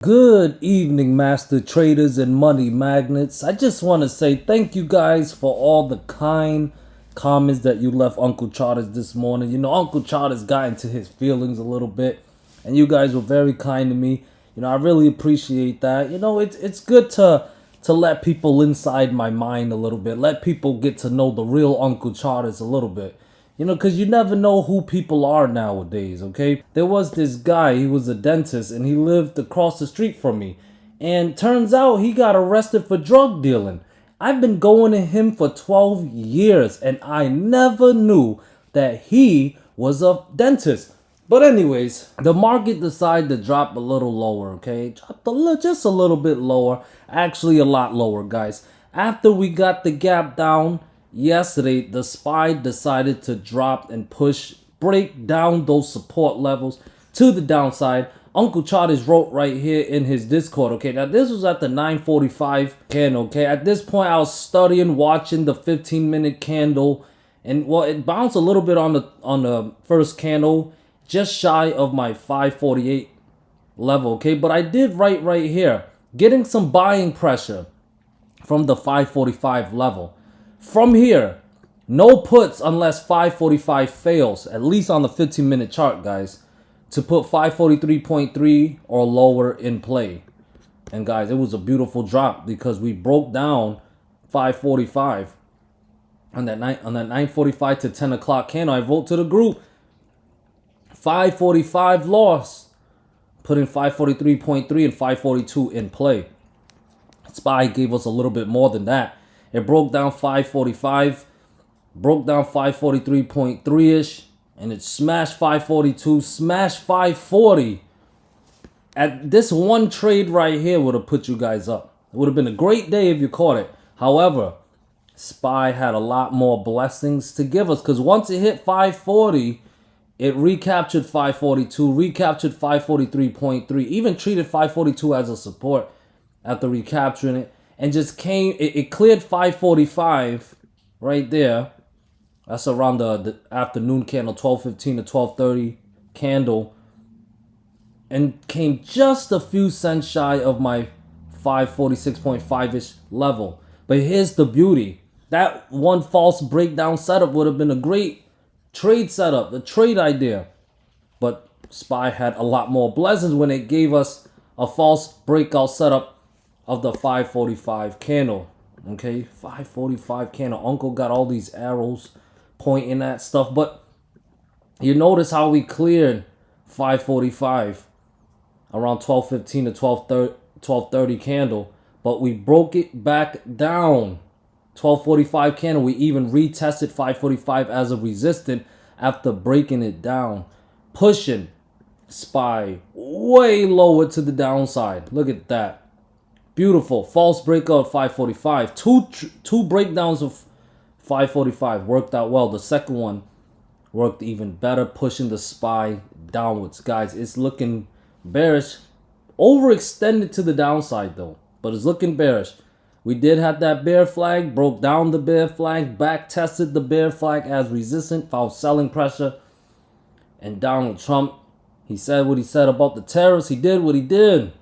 Good evening, master traders and money magnets. I just want to say thank you guys for all the kind comments that you left Uncle Charters this morning. You know, Uncle Charters got into his feelings a little bit, and you guys were very kind to me. You know, I really appreciate that. You know, it's good to let people inside my mind a little bit. Let people get to know the real Uncle Charters a little bit. You know, because you never know who people are nowadays, okay? There was this guy, he was a dentist, and he lived across the street from me. And turns out he got arrested for drug dealing. I've been going to him for 12 years, and I never knew that he was a dentist. But anyways, the market decided to drop a little lower, okay? Dropped just a little bit lower. Actually, a lot lower, guys. After we got the gap down, yesterday, the SPY decided to drop and break down those support levels to the downside. Uncle Charters wrote right here in his Discord, okay? Now, this was at the 9:45 candle, okay? At this point, I was studying, watching the 15-minute candle. And, well, it bounced a little bit on the first candle, just shy of my 548 level, okay? But I did right here, getting some buying pressure from the 545 level. From here, no puts unless 545 fails, at least on the 15-minute chart, guys, to put 543.3 or lower in play. And guys, it was a beautiful drop because we broke down 545 on that 9:45 to 10 o'clock candle. I wrote to the group, 545 loss, putting 543.3 and 542 in play. SPY gave us a little bit more than that. It broke down 545, broke down 543.3-ish, and it smashed 542, smashed 540. At this one trade right here would have put you guys up. It would have been a great day if you caught it. However, SPY had a lot more blessings to give us because once it hit 540, it recaptured 542, recaptured 543.3, even treated 542 as a support after recapturing it. And just it cleared 545 right there. That's around the afternoon candle, 12:15 to 12:30 candle. And came just a few cents shy of my 546.5-ish level. But here's the beauty. That one false breakdown setup would have been a great trade setup, the trade idea. But SPY had a lot more blessings when it gave us a false breakout setup of the 545 candle. Okay, 545 candle. Uncle got all these arrows pointing at stuff, but you notice how we cleared 545 around 12:15 to 12:30 candle, but we broke it back down. 12:45 candle, we even retested 545 as a resistance after breaking it down, pushing SPY way lower to the downside. Look at that. Beautiful. False breakout of 545. Two breakdowns of 545 worked out well. The second one worked even better, pushing the SPY downwards. Guys, it's looking bearish. Overextended to the downside, though. But it's looking bearish. We did have that bear flag. Broke down the bear flag. Back tested the bear flag as resistant. Found selling pressure. And Donald Trump, he said what he said about the tariffs. He did what he did.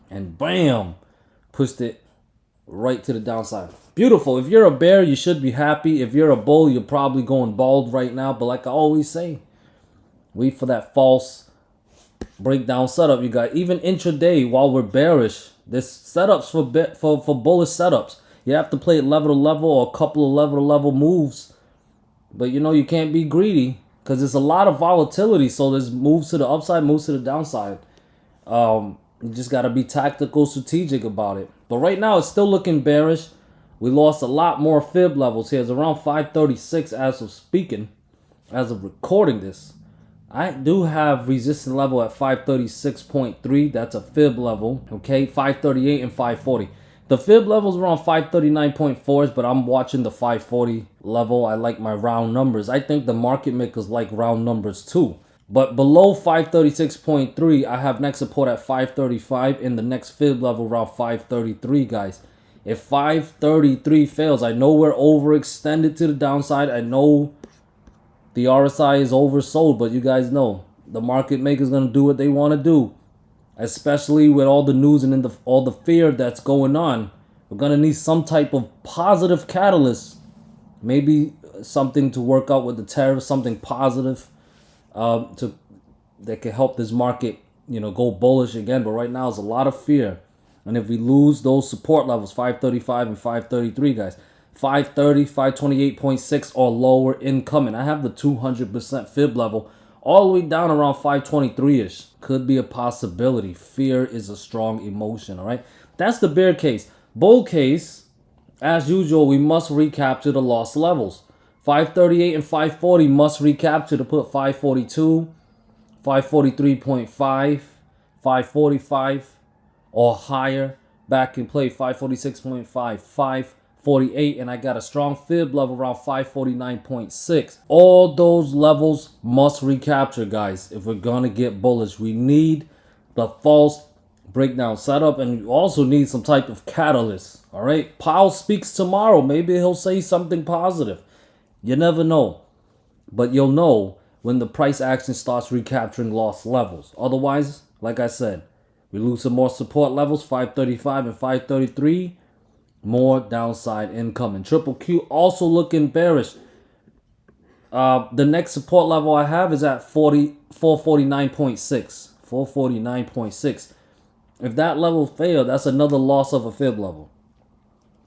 And bam, pushed it right to the downside. Beautiful. If you're a bear, you should be happy. If you're a bull, you're probably going bald right now. But like I always say, wait for that false breakdown setup, you guys. Even intraday, while we're bearish, there's setups for bullish setups. You have to play it level to level or a couple of level to level moves. But you know, you can't be greedy because there's a lot of volatility. So there's moves to the upside, moves to the downside. You just got to be tactical, strategic about it. But right now, it's still looking bearish. We lost a lot more fib levels here. It's around 536 as of speaking, as of recording this. I do have resistance level at 536.3. That's a fib level, okay? 538 and 540. The fib level is around 539.4s, but I'm watching the 540 level. I like my round numbers. I think the market makers like round numbers too. But below 536.3, I have next support at 535 and the next fib level around 533, guys. If 533 fails, I know we're overextended to the downside. I know the RSI is oversold, but you guys know the market maker is going to do what they want to do. especially with all the news and all the fear that's going on. We're gonna need some type of positive catalyst, maybe something to work out with the tariffs, something positive to that can help this market, go bullish again. But right now, there's a lot of fear, and if we lose those support levels, 535 and 533, guys, 530, 528.6 or lower incoming. I have the 200% fib level all the way down around 523-ish. Could be a possibility. Fear is a strong emotion, all right? That's the bear case. Bull case, as usual, we must recapture the lost levels. 538 and 540 must recapture to put 542, 543.5, 545 or higher back in play. 546.5, 548, and I got a strong fib level around 549.6. All those levels must recapture, guys, if we're gonna get bullish. We need the false breakdown setup, and you also need some type of catalyst. All right, Powell speaks tomorrow. Maybe he'll say something positive. You never know, but you'll know when the price action starts recapturing lost levels. Otherwise, like I said, we lose some more support levels, 535 and 533, more downside incoming. Triple Q also looking bearish. The next support level I have is at 449.6. 449.6. If that level failed, that's another loss of a fib level.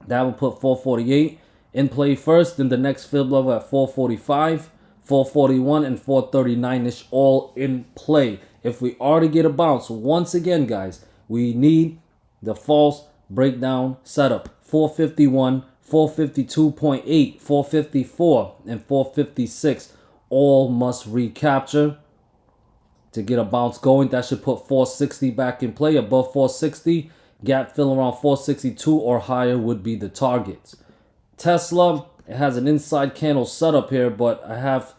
That will put 448 in play first, then the next fib level at 445, 441, and 439-ish all in play. If we are to get a bounce, once again, guys, we need the false breakdown setup. 451, 452.8, 454, and 456 all must recapture to get a bounce going. That should put 460 back in play. Above 460, gap fill around 462 or higher would be the targets. Tesla, it has an inside candle setup here, but I have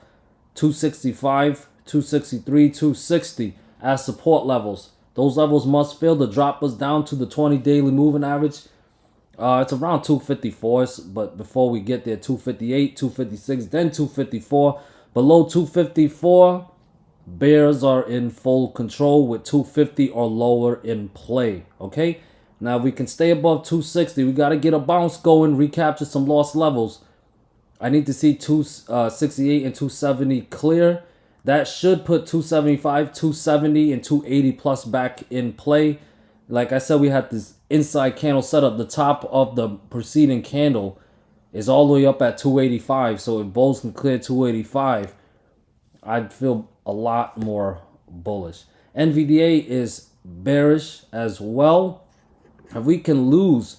265, 263, 260 as support levels. Those levels must fail to drop us down to the 20 daily moving average. It's around 254, but before we get there, 258, 256, then 254. Below 254, bears are in full control with 250 or lower in play. Okay, now if we can stay above 260, we got to get a bounce going, recapture some lost levels. I need to see 268 and 270 clear. That should put 275, 270, and 280 plus back in play. Like I said, we had this inside candle setup. The top of the preceding candle is all the way up at 285. So if bulls can clear 285, I'd feel a lot more bullish. NVDA is bearish as well. If we can lose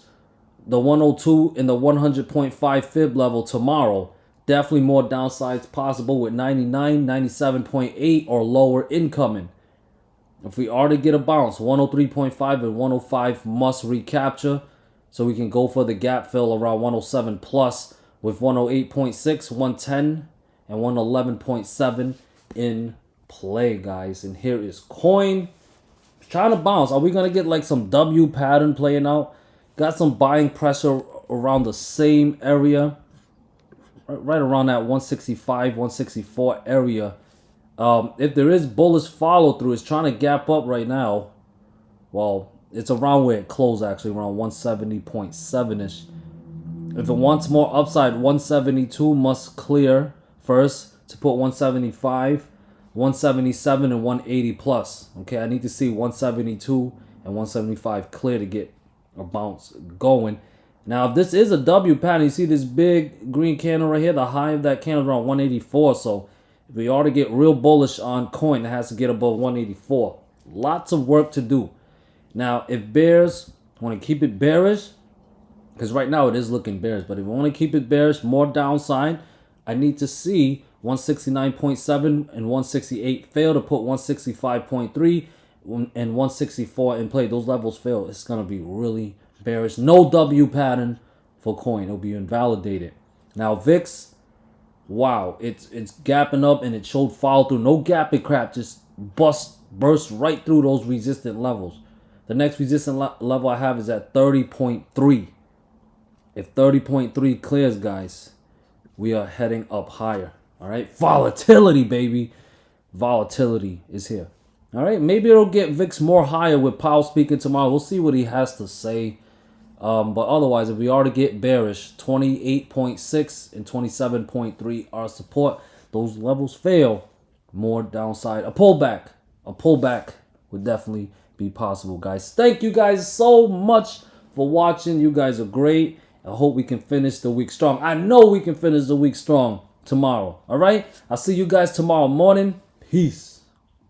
the 102 and the 100.5 fib level tomorrow, definitely more downsides possible with 99, 97.8 or lower incoming. If we are to get a bounce, 103.5 and 105 must recapture so we can go for the gap fill around 107 plus with 108.6, 110, and 111.7 in play, guys. And here is coin trying to bounce. Are we going to get like some W pattern playing out? Got some buying pressure around the same area, right around that 165, 164 area. If there is bullish follow through, it's trying to gap up right now. Well, it's around where it closed, actually, around 170.7-ish. If it wants more upside, 172 must clear first to put 175, 177, and 180 plus. Okay, I need to see 172 and 175 clear to get a bounce going. Now, if this is a W pattern, you see this big green candle right here, the high of that candle is around 184. So if we are to get real bullish on coin, it has to get above 184. Lots of work to do. Now, if bears want to keep it bearish, because right now it is looking bearish, but if we want to keep it bearish, more downside, I need to see 169.7 and 168 fail to put 165.3 and 164 in play. Those levels fail. It's going to be really bearish. No W pattern for coin. It'll be invalidated. Now, VIX, wow, it's gapping up and it showed follow through. No gapping crap, just burst right through those resistant levels. The next resistant level I have is at 30.3. If 30.3 clears, guys, we are heading up higher. All right, volatility, baby. Volatility is here. All right, maybe it'll get VIX more higher with Powell speaking tomorrow. We'll see what he has to say. But otherwise, if we are to get bearish, 28.6 and 27.3 are support. Those levels fail, more downside. A pullback would definitely be possible, guys. Thank you guys so much for watching. You guys are great. I hope we can finish the week strong. I know we can finish the week strong tomorrow. All right, I'll see you guys tomorrow morning. Peace.